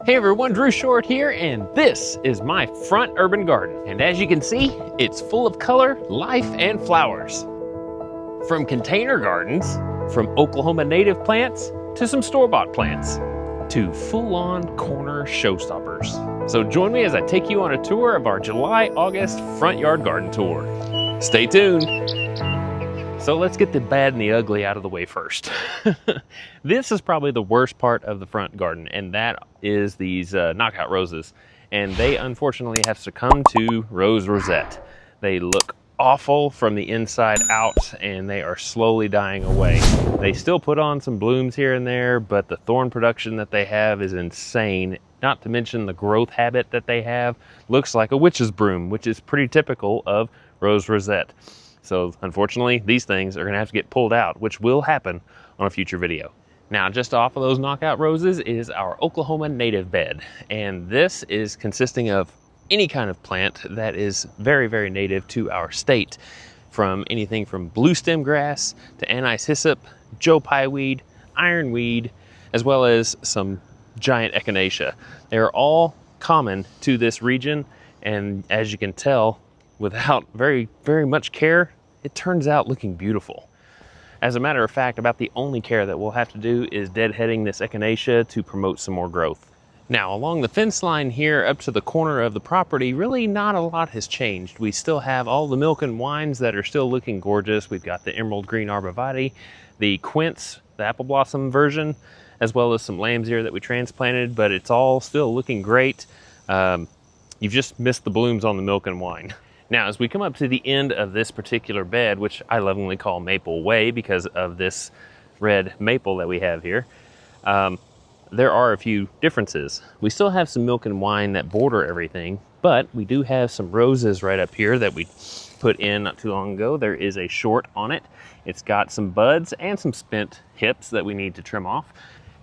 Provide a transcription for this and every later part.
Hey everyone, Drew Short here, and this is my front urban garden. And as you can see, it's full of color, life, and flowers. From container gardens, from Oklahoma native plants, to some store-bought plants, to full-on corner showstoppers. So join me as I take you on a tour of our July-August front yard garden tour. Stay tuned. So let's get the bad and the ugly out of the way first. This is probably the worst part of the front garden, and that is these knockout roses. And they unfortunately have succumbed to rose rosette. They look awful from the inside out, and they are slowly dying away. They still put on some blooms here and there, but the thorn production that they have is insane. Not to mention the growth habit that they have looks like a witch's broom, which is pretty typical of rose rosette. So unfortunately, these things are gonna have to get pulled out, which will happen on a future video. Now, just off of those knockout roses is our Oklahoma native bed. And this is consisting of any kind of plant that is very, very native to our state. From anything from blue stem grass to anise hyssop, Joe Pye weed, ironweed, as well as some giant echinacea. They are all common to this region. And as you can tell, without very much care, it turns out looking beautiful. As a matter of fact, about the only care that we'll have to do is deadheading this echinacea to promote some more growth. Now, along the fence line here up to the corner of the property, really not a lot has changed. We still have all the milk and wines that are still looking gorgeous. We've got the emerald green arborvitae, the quince, the apple blossom version, as well as some lamb's ear that we transplanted, but it's all still looking great. You've just missed the blooms on the milk and wine. Now, as we come up to the end of this particular bed, which I lovingly call Maple Way because of this red maple that we have here, there are a few differences. We still have some milk and wine that border everything, but we do have some roses right up here that we put in not too long ago. There is a short on it. It's got some buds and some spent hips that we need to trim off.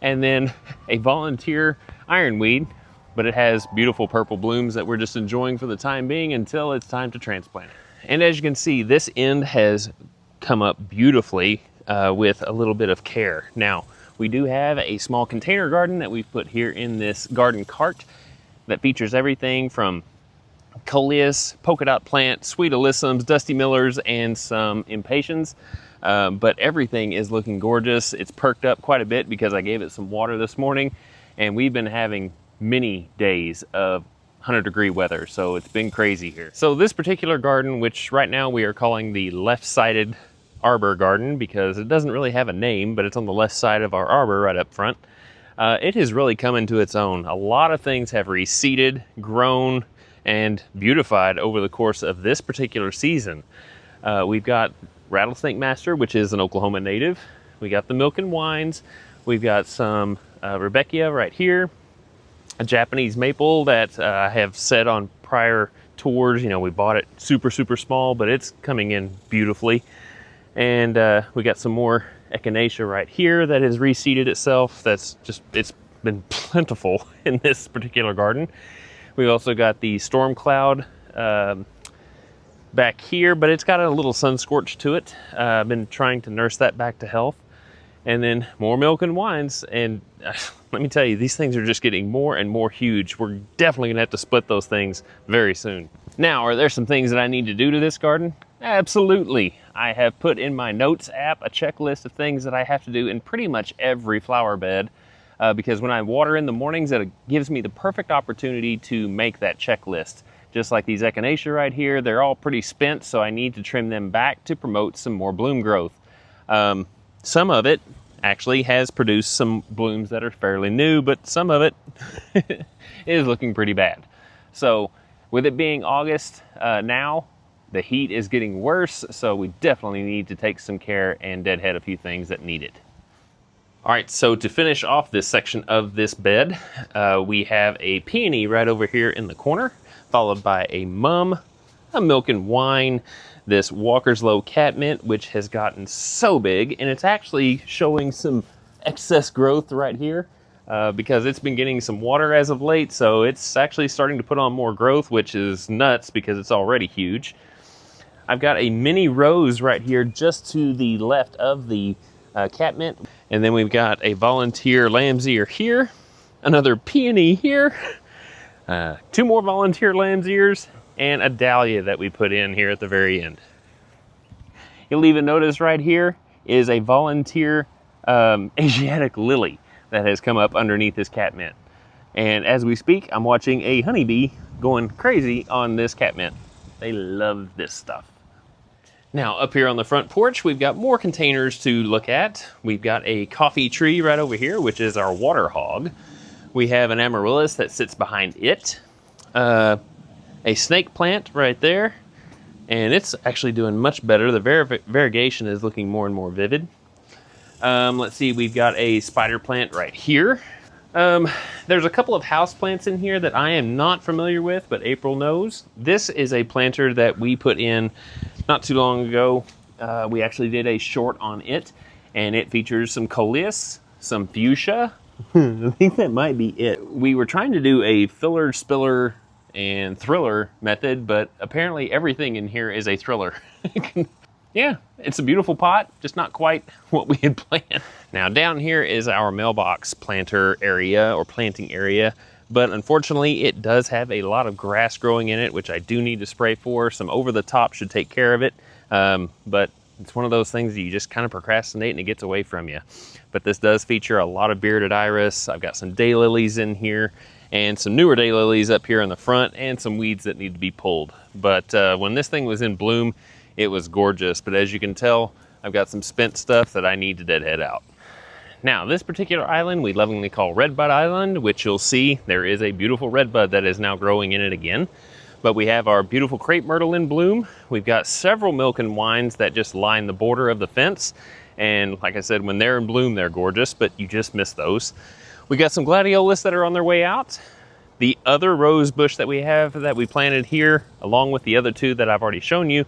And then a volunteer ironweed, but it has beautiful purple blooms that we're just enjoying for the time being until it's time to transplant it. And as you can see, this end has come up beautifully with a little bit of care. Now, we do have a small container garden that we've put here in this garden cart that features everything from coleus, polka dot plant, sweet alyssums, dusty millers, and some impatiens. But everything is looking gorgeous. It's perked up quite a bit because I gave it some water this morning, and we've been having many days of 100-degree weather, so it's been crazy here. So this particular garden, which right now we are calling the left-sided arbor garden because it doesn't really have a name, but it's on the left side of our arbor right up front, it has really come into its own. A lot of things have reseeded, grown, and beautified over the course of this particular season. We've got Rattlesnake Master, which is an Oklahoma native. We got the milk and wines. We've got some Rebecca right here, a Japanese maple that I have said on prior tours, you know, we bought it super small, but it's coming in beautifully. And we got some more echinacea right here that has reseeded itself. That's just, it's been plentiful in this particular garden. We also got the storm cloud back here, but it's got a little sun scorch to it. I've been trying to nurse that back to health. And then more milk and wines, and let me tell you, these things are just getting more and more huge. We're definitely gonna have to split those things very soon. Now, are there some things that I need to do to this garden? Absolutely. I have put in my notes app a checklist of things that I have to do in pretty much every flower bed because when I water in the mornings, it gives me the perfect opportunity to make that checklist. Just like these echinacea right here, they're all pretty spent, so I need to trim them back to promote some more bloom growth. Some of it actually has produced some blooms that are fairly new, but some of it is looking pretty bad. So with it being August now, the heat is getting worse, so we definitely need to take some care and deadhead a few things that need it. All right, so to finish off this section of this bed, we have a peony right over here in the corner, followed by a mum, a milk and wine, this Walker's Low catmint, which has gotten so big, and it's actually showing some excess growth right here because it's been getting some water as of late, so it's actually starting to put on more growth, which is nuts because it's already huge. I've got a mini rose right here just to the left of the catmint, and then we've got a volunteer lamb's ear here, another peony here, 2 more volunteer lamb's ears, and a dahlia that we put in here at the very end. You'll even notice right here is a volunteer Asiatic lily that has come up underneath this catmint. And as we speak, I'm watching a honeybee going crazy on this catmint. They love this stuff. Now up here on the front porch, we've got more containers to look at. We've got a coffee tree right over here, which is our water hog. We have an amaryllis that sits behind it. A snake plant right there. And it's actually doing much better. The variegation is looking more and more vivid. Let's see, we've got a spider plant right here. There's a couple of house plants in here that I am not familiar with, but April knows. This is a planter that we put in not too long ago. We actually did a short on it, and it features some coleus, some fuchsia. I think that might be it. We were trying to do a filler, spiller, and thriller method, but apparently everything in here is a thriller. Yeah, it's a beautiful pot, just not quite what we had planned. Now down here is our mailbox planter area or planting area, but unfortunately it does have a lot of grass growing in it, which I do need to spray for. Some over the top should take care of it, but it's one of those things that you just kind of procrastinate and it gets away from you. But this does feature a lot of bearded iris. I've got some daylilies in here and some newer daylilies up here in the front and some weeds that need to be pulled. But when this thing was in bloom, it was gorgeous. But as you can tell, I've got some spent stuff that I need to deadhead out. Now, this particular island we lovingly call Redbud Island, which you'll see there is a beautiful redbud that is now growing in it again. But we have our beautiful crepe myrtle in bloom. We've got several milk and wines that just line the border of the fence. And like I said, when they're in bloom, they're gorgeous, but you just miss those. We got some gladiolus that are on their way out. The other rose bush that we have that we planted here, along with the other 2 that I've already shown you,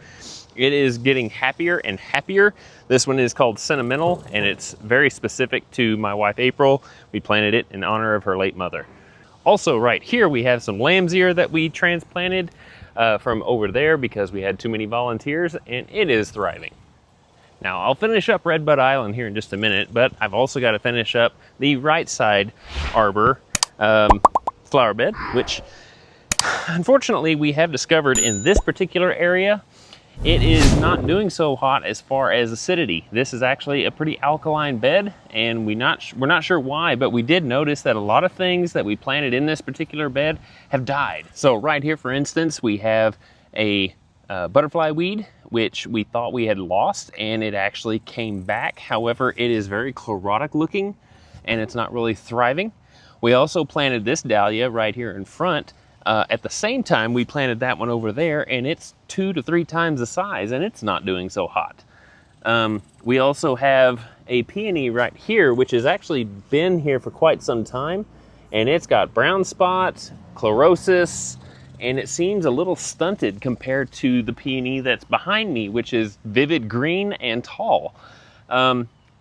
it is getting happier and happier. This one is called Sentimental, and it's very specific to my wife, April. We planted it in honor of her late mother. Also right here, we have some lamb's ear that we transplanted from over there because we had too many volunteers, and it is thriving. Now, I'll finish up Redbud Island here in just a minute, but I've also got to finish up the right side arbor flower bed, which unfortunately we have discovered in this particular area, it is not doing so hot as far as acidity. This is actually a pretty alkaline bed, and we're not sure why, but we did notice that a lot of things that we planted in this particular bed have died. So right here, for instance, we have a butterfly weed, which we thought we had lost, and it actually came back. However, it is very chlorotic looking, and it's not really thriving. We also planted this dahlia right here in front. At the same time, we planted that one over there, and it's 2 to 3 times the size, and it's not doing so hot. We also have a peony right here, which has actually been here for quite some time, and it's got brown spots, chlorosis, and it seems a little stunted compared to the peony that's behind me, which is vivid green and tall.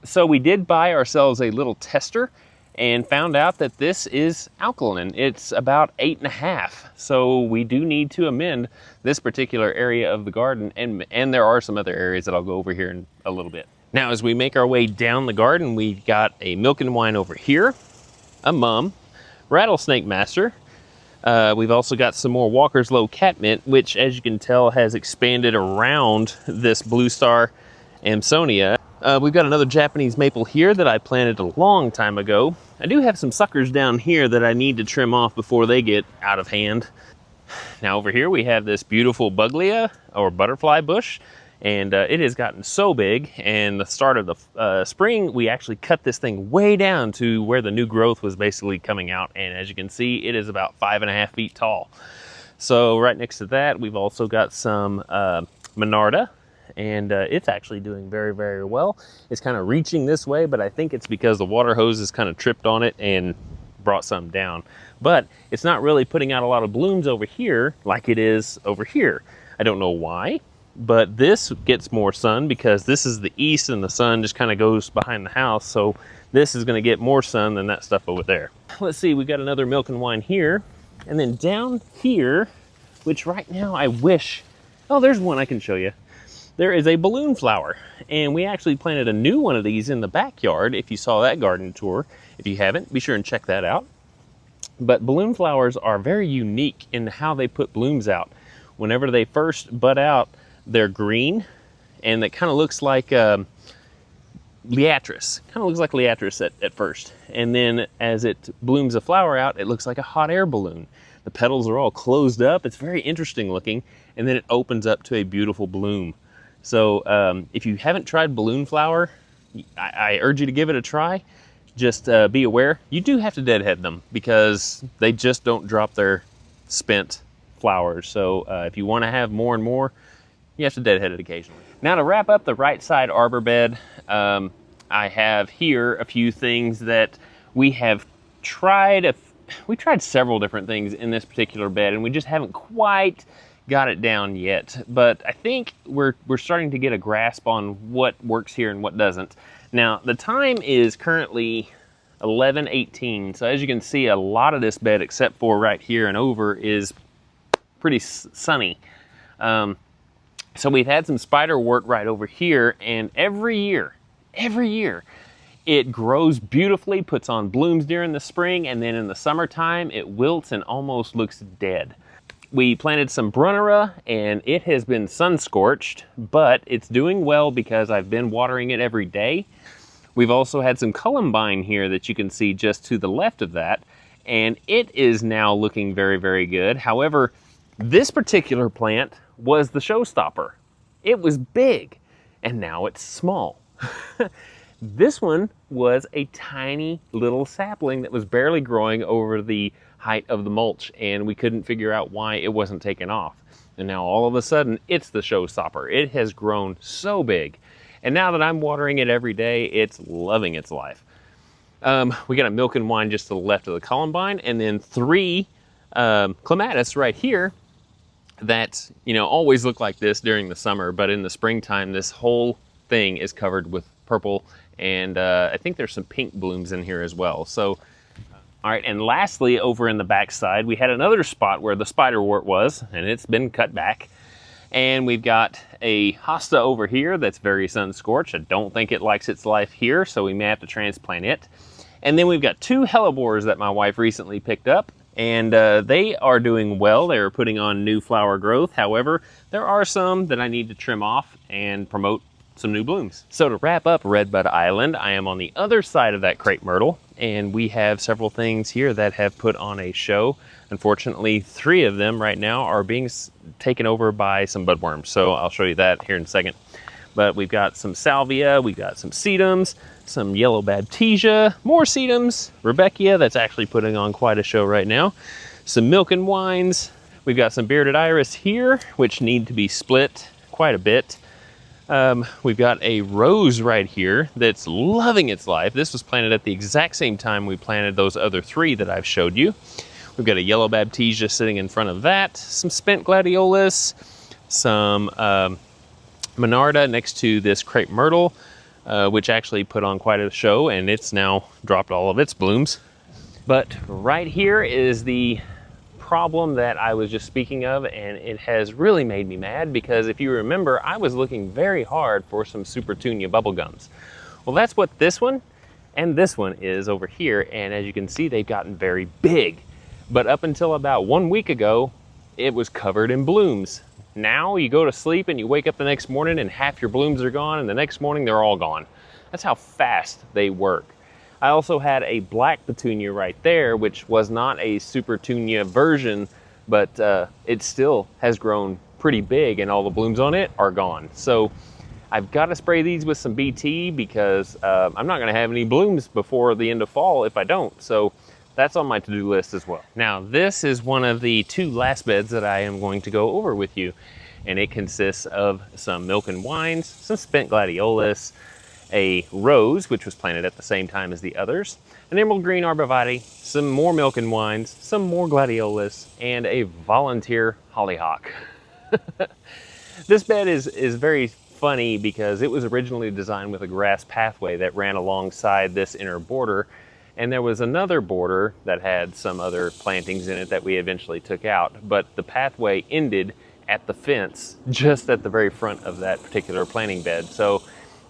So we did buy ourselves a little tester and found out that this is alkaline. It's about 8.5. So we do need to amend this particular area of the garden, and there are some other areas that I'll go over here in a little bit. Now, as we make our way down the garden, we've got a milk and wine over here, a mum, rattlesnake master. We've also got some more Walker's Low catmint, which, as you can tell, has expanded around this Blue Star Amsonia. We've got another Japanese maple here that I planted a long time ago. I do have some suckers down here that I need to trim off before they get out of hand. Now over here we have this beautiful buglia or butterfly bush, and it has gotten so big. And the start of the spring, we actually cut this thing way down to where the new growth was basically coming out. And as you can see, it is about 5.5 feet tall. So right next to that, we've also got some Monarda. And it's actually doing very, very well. It's kind of reaching this way, but I think it's because the water hose has kind of tripped on it and brought some down. But it's not really putting out a lot of blooms over here like it is over here. I don't know why, but this gets more sun because this is the east and the sun just kind of goes behind the house. So this is going to get more sun than that stuff over there. Let's see, we got another milk and wine here. And then down here, which right now I wish, oh, there's one I can show you. There is a balloon flower, and we actually planted a new one of these in the backyard. If you saw that garden tour, if you haven't, be sure and check that out. But balloon flowers are very unique in how they put blooms out. Whenever they first bud out, they're green, and it kind of looks like liatris. Kind of looks like liatris at first. And then as it blooms a flower out, it looks like a hot air balloon. The petals are all closed up. It's very interesting looking. And then it opens up to a beautiful bloom. So if you haven't tried balloon flower, I urge you to give it a try. Just be aware, you do have to deadhead them because they just don't drop their spent flowers. So if you want to have more and more, you have to deadhead it occasionally. Now to wrap up the right side arbor bed, I have here a few things that we have tried. We tried several different things in this particular bed, and we just haven't quite got it down yet. But I think we're starting to get a grasp on what works here and what doesn't. Now, the time is currently 11:18, so as you can see, a lot of this bed, except for right here and over, is pretty sunny. So we've had some spiderwort right over here, and every year, it grows beautifully, puts on blooms during the spring, and then in the summertime, it wilts and almost looks dead. We planted some brunnera, and it has been sun-scorched, but it's doing well because I've been watering it every day. We've also had some columbine here that you can see just to the left of that, and it is now looking very, very good. However, this particular plant was the showstopper. It was big, and now it's small. This one was a tiny little sapling that was barely growing over the height of the mulch, and we couldn't figure out why it wasn't taken off. And now all of a sudden, it's the showstopper. It has grown so big. And now that I'm watering it every day, it's loving its life. We got a milk and wine just to the left of the columbine, and then 3 clematis right here that, you know, always look like this during the summer, but in the springtime, this whole thing is covered with purple, and I think there's some pink blooms in here as well. So, all right, and lastly, over in the back side, we had another spot where the spiderwort was, and it's been cut back. And we've got a hosta over here that's very sun-scorched. I don't think it likes its life here, so we may have to transplant it. And then we've got 2 hellebores that my wife recently picked up, and they are doing well. They're putting on new flower growth. However, there are some that I need to trim off and promote some new blooms. So to wrap up Redbud Island, I am on the other side of that crepe myrtle, and we have several things here that have put on a show. Unfortunately, 3 of them right now are being taken over by some budworms, so I'll show you that here in a second. But we've got some salvia, we've got some sedums, some yellow baptisia, more sedums, Rebecca that's actually putting on quite a show right now, some milk and wines. We've got some bearded iris here, which need to be split quite a bit. We've got a rose right here that's loving its life. This was planted at the exact same time we planted those other 3 that I've showed you. We've got a yellow baptisia sitting in front of that, some spent gladiolus, some monarda next to this crepe myrtle, which actually put on quite a show, and it's now dropped all of its blooms. But right here is the problem that I was just speaking of, and it has really made me mad because if you remember, I was looking very hard for some Supertunia bubblegums. Well, that's what this one and this one is over here, and as you can see, they've gotten very big. But up until about 1 week ago, it was covered in blooms. Now you go to sleep and you wake up the next morning and half your blooms are gone, and the next morning they're all gone. That's how fast they work. I also had a black petunia right there, which was not a Supertunia version, but it still has grown pretty big, and all the blooms on it are gone. So I've got to spray these with some BT because I'm not going to have any blooms before the end of fall if I don't. So that's on my to-do list as well. Now, this is one of the 2 last beds that I am going to go over with you, and it consists of some milk and wines, some spent gladiolus, a rose, which was planted at the same time as the others, an emerald green arborvitae, some more milk and wines, some more gladiolus, and a volunteer hollyhock. This bed is very funny because it was originally designed with a grass pathway that ran alongside this inner border, and there was another border that had some other plantings in it that we eventually took out, but the pathway ended at the fence just at the very front of that particular planting bed. So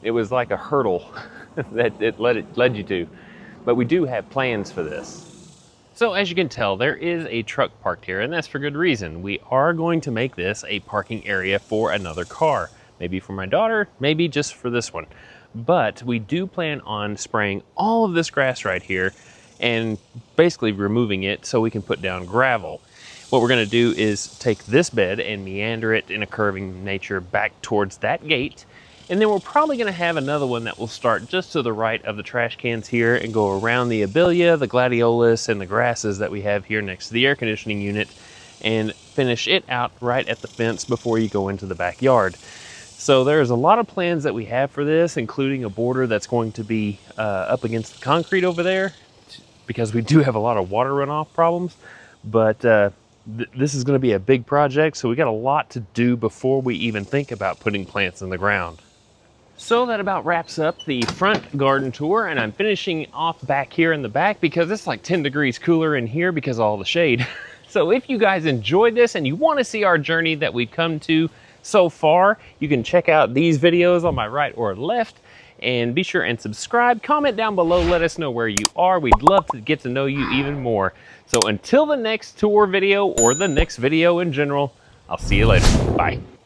it was like a hurdle that it led you to. But we do have plans for this. So as you can tell, there is a truck parked here, and that's for good reason. We are going to make this a parking area for another car. Maybe for my daughter, maybe just for this one. But we do plan on spraying all of this grass right here and basically removing it so we can put down gravel. What we're gonna do is take this bed and meander it in a curving nature back towards that gate. And then we're probably gonna have another one that will start just to the right of the trash cans here and go around the abelia, the gladiolus, and the grasses that we have here next to the air conditioning unit and finish it out right at the fence before you go into the backyard. So there's a lot of plans that we have for this, including a border that's going to be up against the concrete over there because we do have a lot of water runoff problems. But this is gonna be a big project, so we got a lot to do before we even think about putting plants in the ground. So that about wraps up the front garden tour, and I'm finishing off back here in the back because it's like 10 degrees cooler in here because of all the shade. So if you guys enjoyed this and you want to see our journey that we've come to so far, you can check out these videos on my right or left, and be sure and subscribe. Comment down below, let us know where you are. We'd love to get to know you even more. So until the next tour video or the next video in general, I'll see you later. Bye.